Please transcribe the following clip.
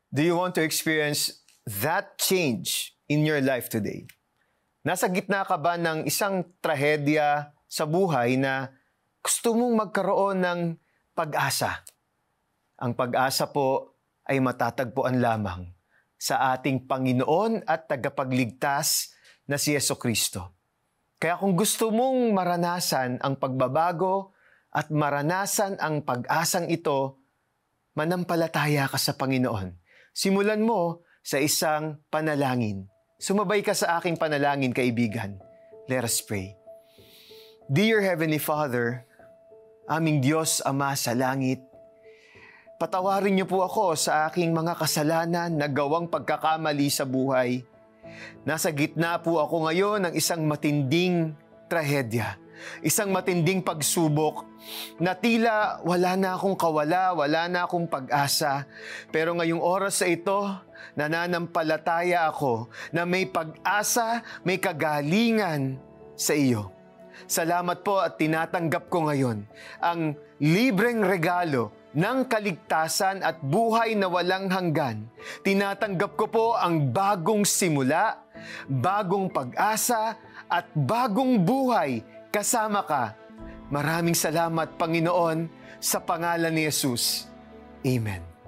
Do you want to experience that change in your life today? Nasa gitna ka ba ng isang trahedya sa buhay na gusto mong magkaroon ng pag-asa? Ang pag-asa po ay matatagpuan lamang sa ating Panginoon at tagapagligtas na si Jesucristo. Kaya kung gusto mong maranasan ang pagbabago at maranasan ang pag-asang ito, manampalataya ka sa Panginoon. Simulan mo sa isang panalangin. Sumabay ka sa aking panalangin, kaibigan. Let us pray. Dear Heavenly Father, aming Diyos Ama sa langit, patawarin niyo po ako sa aking mga kasalanan na gawang pagkakamali sa buhay. Nasa gitna po ako ngayon ng isang matinding trahedya. Isang matinding pagsubok na tila wala na akong kawala, wala na akong pag-asa. Pero ngayong oras sa ito, nananampalataya ako na may pag-asa, may kagalingan sa iyo. Salamat po at tinatanggap ko ngayon ang libreng regalo ng kaligtasan at buhay na walang hanggan. Tinatanggap ko po ang bagong simula, bagong pag-asa at bagong buhay kasama ka. Maraming salamat, Panginoon, sa pangalan ni Jesus. Amen.